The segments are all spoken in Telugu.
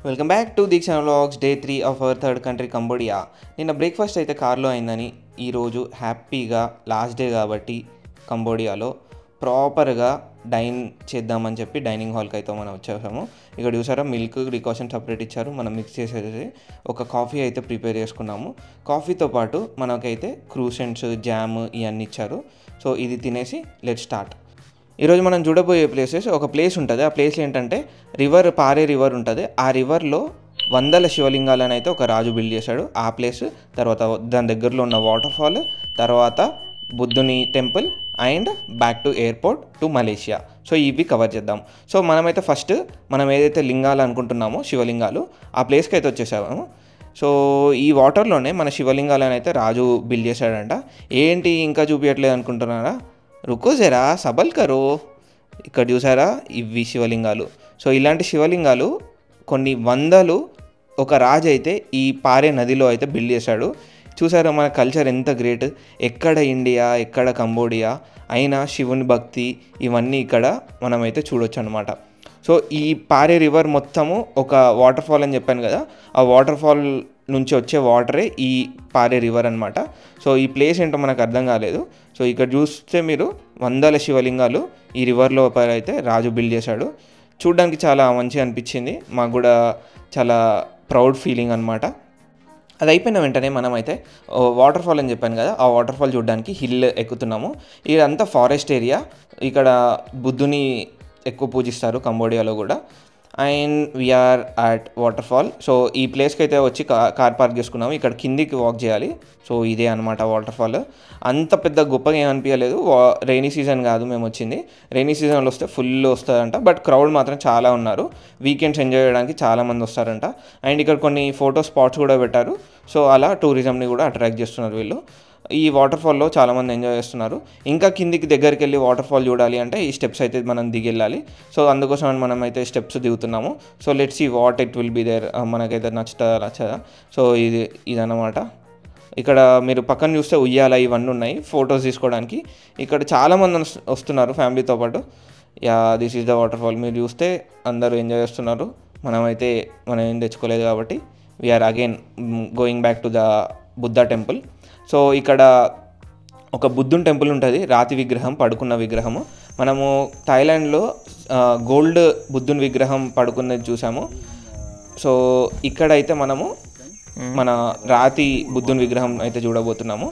Welcome back to Deeksha vlogs day 3 of our third country Cambodia. నిన్న బ్రేక్ఫాస్ట్ అయితే కార్లో అయిందని ఈరోజు హ్యాపీగా లాస్ట్ డే కాబట్టి కంబోడియాలో ప్రాపర్గా డైన్ చేద్దామని చెప్పి డైనింగ్ హాల్కి అయితే మనం వచ్చేసాము. ఇక్కడ చూసారా మిల్క్ డికాషన్ సపరేట్ ఇచ్చారు, మనం మిక్స్ చేసేసి ఒక కాఫీ అయితే ప్రిపేర్ చేసుకున్నాము. కాఫీతో పాటు మనకైతే క్రూసెంట్స్ జామ్ ఇవన్నీ ఇచ్చారు. సో ఇది తినేసి లెట్ స్టార్ట్. ఈరోజు మనం చూడబోయే ప్లేసెస్ ఒక ప్లేస్ ఉంటుంది. ఆ ప్లేస్ ఏంటంటే పారే రివర్ ఉంటుంది. ఆ రివర్లో వందల శివలింగాలను అయితే ఒక రాజు బిల్డ్ చేశాడు. ఆ ప్లేస్ తర్వాత దాని దగ్గరలో ఉన్న వాటర్ ఫాల్, తర్వాత బుద్ధుని temple and back to airport to Malaysia. So ఇవి కవర్ చేద్దాం. సో మనమైతే ఫస్ట్ మనం ఏదైతే లింగాలు అనుకుంటున్నామో శివలింగాలు ఆ ప్లేస్కి అయితే వచ్చేసాము. సో ఈ వాటర్లోనే మన శివలింగాలను అయితే రాజు బిల్డ్ చేశాడంట. ఏంటి ఇంకా చూపించట్లేదు అనుకుంటున్నారా? రుకో జరా సబల్ కరో. ఇక్కడ చూసారా ఇవి శివలింగాలు. సో ఇలాంటి శివలింగాలు కొన్ని వందలు ఒక రాజు అయితే ఈ పారే నదిలో అయితే బిల్డ్ చేశాడు. చూసారా మన కల్చర్ ఎంత గ్రేట్. ఎక్కడ ఇండియా ఎక్కడ కంబోడియా అయినా శివుని భక్తి ఇవన్నీ ఇక్కడ మనమైతే చూడొచ్చు అనమాట. సో ఈ పారే రివర్ మొత్తము ఒక వాటర్ ఫాల్ అని చెప్పాను కదా, ఆ వాటర్ ఫాల్ నుంచి వచ్చే వాటరే ఈ పారే రివర్ అనమాట. సో ఈ ప్లేస్ ఏంటో మనకు అర్థం కాలేదు. సో ఇక్కడ చూస్తే మీరు వందల శివలింగాలు ఈ రివర్ లోపల అయితే రాజు బిల్డ్ చేశాడు. చూడడానికి చాలా మంచిగా అనిపించింది, మాకు కూడా చాలా ప్రౌడ్ ఫీలింగ్ అనమాట. అది అయిపోయిన వెంటనే మనమైతే వాటర్ ఫాల్ అని చెప్పాను కదా, ఆ వాటర్ ఫాల్ చూడడానికి హిల్ ఎక్కుతున్నాము. ఇదంతా ఫారెస్ట్ ఏరియా. ఇక్కడ బుద్ధుని ఎక్కువ పూజిస్తారు కంబోడియాలో కూడా. And we are at waterfall. So ఈ ప్లేస్కి అయితే వచ్చి కార్ పార్క్ చేసుకున్నాము. ఇక్కడ కిందికి వాక్ చేయాలి. సో ఇదే అనమాట వాటర్ ఫాల్. అంత పెద్ద గొప్పగా ఏమనిపించలేదు. రైనీ సీజన్ కాదు మేము వచ్చింది, రైనీ సీజన్లో వస్తే ఫుల్ వస్తుందంట. బట్ క్రౌడ్ మాత్రం చాలా ఉన్నారు. వీకెండ్స్ ఎంజాయ్ చేయడానికి చాలామంది వస్తారంట. అండ్ ఇక్కడ కొన్ని ఫోటో స్పాట్స్ కూడా పెట్టారు. సో అలా టూరిజంని కూడా అట్రాక్ట్ చేస్తున్నారు వీళ్ళు. ఈ వాటర్ ఫాల్లో చాలామంది ఎంజాయ్ చేస్తున్నారు. ఇంకా కిందికి దగ్గరికి వెళ్ళి వాటర్ ఫాల్ చూడాలి అంటే ఈ స్టెప్స్ అయితే మనం దిగి వెళ్ళాలి. సో అందుకోసం మనం అయితే స్టెప్స్ దిగుతున్నాము. So let's see what it will be there. మనకైతే నచ్చదా. సో ఇదన్నమాట. ఇక్కడ మీరు పక్కన చూస్తే ఉయ్యాల ఇవన్నీ ఉన్నాయి ఫొటోస్ తీసుకోవడానికి. ఇక్కడ చాలామంది వస్తున్నారు ఫ్యామిలీతో పాటు. This is the waterfall. మీరు చూస్తే అందరూ ఎంజాయ్ చేస్తున్నారు. మనం ఏం తెచ్చుకోలేదు కాబట్టి we are again going back to the Buddha temple. So ఇక్కడ ఒక బుద్ధుని టెంపుల్ ఉంటుంది, రాతి విగ్రహం పడుకున్న విగ్రహము. మనము థాయిలాండ్లో గోల్డ్ బుద్ధుని విగ్రహం పడుకున్నది చూసాము. సో ఇక్కడైతే మనము మన రాతి బుద్ధుని విగ్రహం అయితే చూడబోతున్నాము.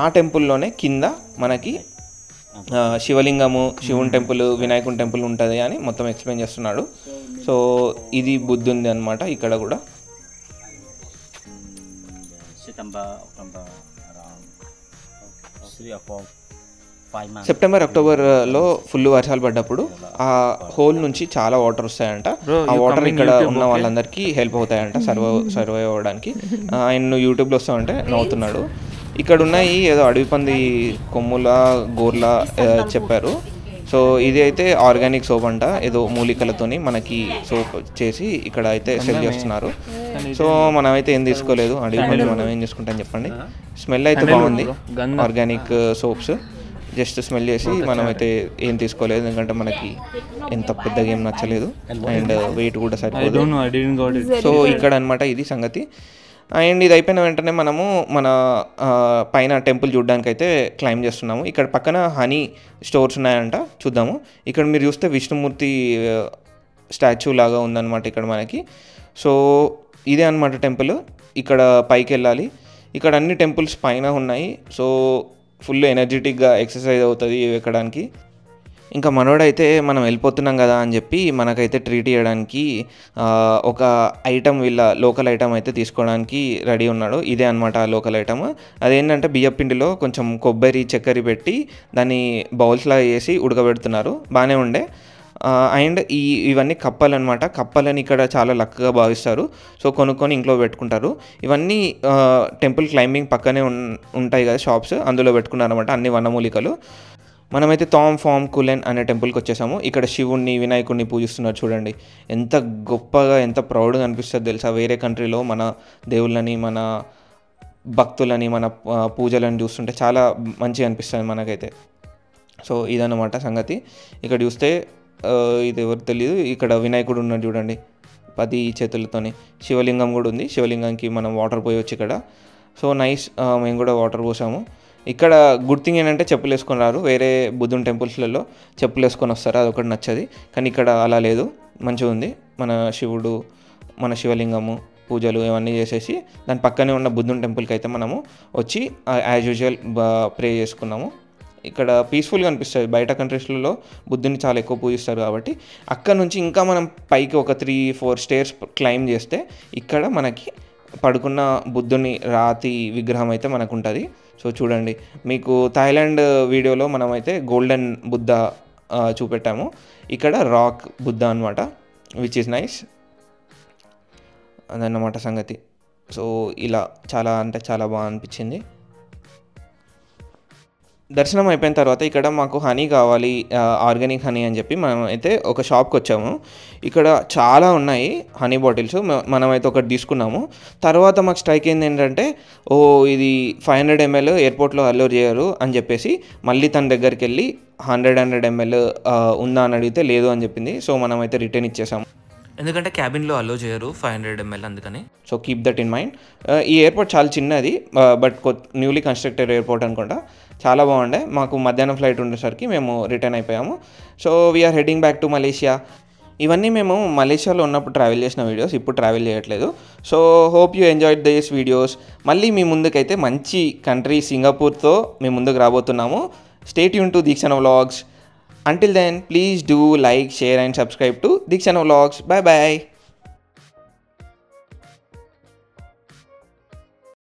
ఆ టెంపుల్లోనే కింద మనకి శివలింగము, శివుని టెంపుల్, వినాయకుని టెంపుల్ ఉంటుంది అని మొత్తం ఎక్స్ప్లెయిన్ చేస్తున్నాడు. సో ఇది బుద్ధుంది అనమాట ఇక్కడ కూడా. సెప్టెంబర్ అక్టోబర్లో ఫుల్ వర్షాలు పడ్డప్పుడు ఆ హోల్ నుంచి చాలా వాటర్ వస్తాయంట. ఆ వాటర్ ఇక్కడ ఉన్న వాళ్ళందరికీ హెల్ప్ అవుతాయంట సర్వైవ్ అవ్వడానికి. ఆయన యూట్యూబ్లో వస్తామంటే నవ్వుతున్నాడు. ఇక్కడ ఉన్నాయి ఏదో అడవి పంది కొమ్ముల గోర్ల చెప్పారు. సో ఇది అయితే ఆర్గానిక్ సోప్ అంట, ఏదో మూలికలతోని మనకి సోప్ చేసి ఇక్కడ అయితే సెల్ చేస్తున్నారు. సో మనమైతే ఏం తీసుకోలేదు, అడవి పంది మనం ఏం చేసుకుంటాం చెప్పండి. స్మెల్ అయితే బాగుంది, ఆర్గానిక్ సోప్స్. జస్ట్ స్మెల్ చేసి మనమైతే ఏం తీసుకోలేదు, ఎందుకంటే మనకి ఎంత పెద్దగా ఏం నచ్చలేదు అండ్ వెయిట్ కూడా సరిపోదు. సో ఇక్కడ అనమాట ఇది సంగతి. అండ్ ఇది అయిపోయిన వెంటనే మనము మన పైన టెంపుల్ చూడడానికి అయితే క్లైంబ్ చేస్తున్నాము. ఇక్కడ పక్కన హనీ స్టోర్స్ ఉన్నాయంట, చూద్దాము. ఇక్కడ మీరు చూస్తే విష్ణుమూర్తి స్టాచ్యూ లాగా ఉందన్నమాట ఇక్కడ మనకి. సో ఇదే అనమాట టెంపుల్. ఇక్కడ పైకి వెళ్ళాలి. ఇక్కడ అన్ని టెంపుల్స్ పైన ఉన్నాయి. సో ఫుల్ ఎనర్జెటిక్గా ఎక్సర్సైజ్ అవుతుంది ఎక్కడానికి. ఇంకా మనోడైతే మనం వెళ్ళిపోతున్నాం కదా అని చెప్పి మనకైతే ట్రీట్ చేయడానికి ఒక ఐటమ్, వీళ్ళ లోకల్ ఐటమ్ అయితే తీసుకోవడానికి రెడీ ఉన్నాడు. ఇదే అనమాట ఆ లోకల్ ఐటమ్. అదేంటంటే బియ్యపిండిలో కొంచెం కొబ్బరి చక్కెర పెట్టి దాన్ని బౌల్స్లా వేసి ఉడకబెడుతున్నారు. బాగానే ఉండే. అండ్ ఇవన్నీ కప్పలు అనమాట. కప్పలని ఇక్కడ చాలా లక్కగా భావిస్తారు. సో కొనుక్కొని ఇంట్లో పెట్టుకుంటారు. ఇవన్నీ టెంపుల్ క్లైంబింగ్ పక్కనే ఉంటాయి కదా షాప్స్, అందులో పెట్టుకున్నారు అనమాట అన్ని వనమూలికలు. మనమైతే థామ్ ఫామ్ కులెన్ అనే టెంపుల్కి వచ్చేసాము. ఇక్కడ శివుణ్ణి వినాయకుడిని పూజిస్తున్నారు. చూడండి ఎంత గొప్పగా ఎంత ప్రౌడ్గా అనిపిస్తుంది తెలుసా. వేరే కంట్రీలో మన దేవుళ్ళని, మన భక్తులని, మన పూజలను చూస్తుంటే చాలా మంచిగా అనిపిస్తుంది మనకైతే. సో ఇదన్నమాట సంగతి. ఇక్కడ చూస్తే ఇది ఎవరు తెలియదు, ఇక్కడ వినాయకుడు ఉన్నాడు చూడండి. 10 చేతులతోని. శివలింగం కూడా ఉంది. శివలింగంకి మనం వాటర్ పోయొచ్చు ఇక్కడ. So nice. మేము కూడా వాటర్ పోసాము. ఇక్కడ గుడ్ థింగ్ ఏంటంటే చెప్పులు వేసుకొని రారు. వేరే బుద్ధుని టెంపుల్స్లలో చెప్పులు వేసుకొని వస్తారు, అదొకటి నచ్చది. కానీ ఇక్కడ అలా లేదు, మంచిగా ఉంది. మన శివుడు, మన శివలింగము, పూజలు ఇవన్నీ చేసేసి దాని పక్కనే ఉన్న బుద్ధుని టెంపుల్కి అయితే మనము వచ్చి యాజ్ యూజువల్ ప్రే చేసుకున్నాము. ఇక్కడ పీస్ఫుల్గా అనిపిస్తుంది. బయట కంట్రీస్లలో బుద్ధుని చాలా ఎక్కువ పూజిస్తారు కాబట్టి అక్కడ నుంచి ఇంకా మనం పైకి ఒక 3-4 స్టేర్స్ క్లైమ్ చేస్తే ఇక్కడ మనకి పడుకున్న బుద్ధుని రాతి విగ్రహం అయితే మనకు ఉంటుంది. సో చూడండి, మీకు థాయిలాండ్ వీడియోలో మనమైతే గోల్డెన్ బుద్ధ చూపెట్టాము, ఇక్కడ రాక్ బుద్ధ అనమాట, విచ్ ఈస్ నైస్. అదన్నమాట సంగతి. సో ఇలా చాలా అంటే చాలా బాగా అనిపించింది. దర్శనం అయిపోయిన తర్వాత ఇక్కడ మాకు హనీ కావాలి, ఆర్గానిక్ హనీ అని చెప్పి మనం అయితే ఒక షాప్కి వచ్చాము. ఇక్కడ చాలా ఉన్నాయి హనీ బాటిల్స్. మనమైతే ఒకటి తీసుకున్నాము. తర్వాత మాకు స్ట్రైక్ అయింది ఏంటంటే, ఇది 500 ml ఎయిర్పోర్ట్లో అలో చేయరు అని చెప్పేసి మళ్ళీ తన దగ్గరికి వెళ్ళి 100 ml ఉందా అని అడిగితే లేదు అని చెప్పింది. సో మనమైతే రిటర్న్ ఇచ్చేసాము, ఎందుకంటే క్యాబిన్లో అలో చేయరు 500 ml అందుకని. So keep that in mind. ఈ ఎయిర్పోర్ట్ చాలా చిన్నది, బట్ న్యూలీ కన్స్ట్రక్టెడ్ ఎయిర్పోర్ట్ అనుకుంటా. చాలా బాగుండే. మాకు మధ్యాహ్నం ఫ్లైట్ ఉండేసరికి మేము రిటర్న్ అయిపోయాము. So we are heading back to Malaysia. ఇవన్నీ మేము మలేషియాలో ఉన్నప్పుడు ట్రావెల్ చేసిన వీడియోస్, ఇప్పుడు ట్రావెల్ చేయట్లేదు. So hope you enjoyed these videos. మళ్ళీ మీ ముందుకైతే మంచి కంట్రీ సింగపూర్తో మేము ముందుకు రాబోతున్నాము. Stay tune to Deekshana vlogs. Until then, please do like, share and subscribe to Deekshana Vlogs. Bye bye.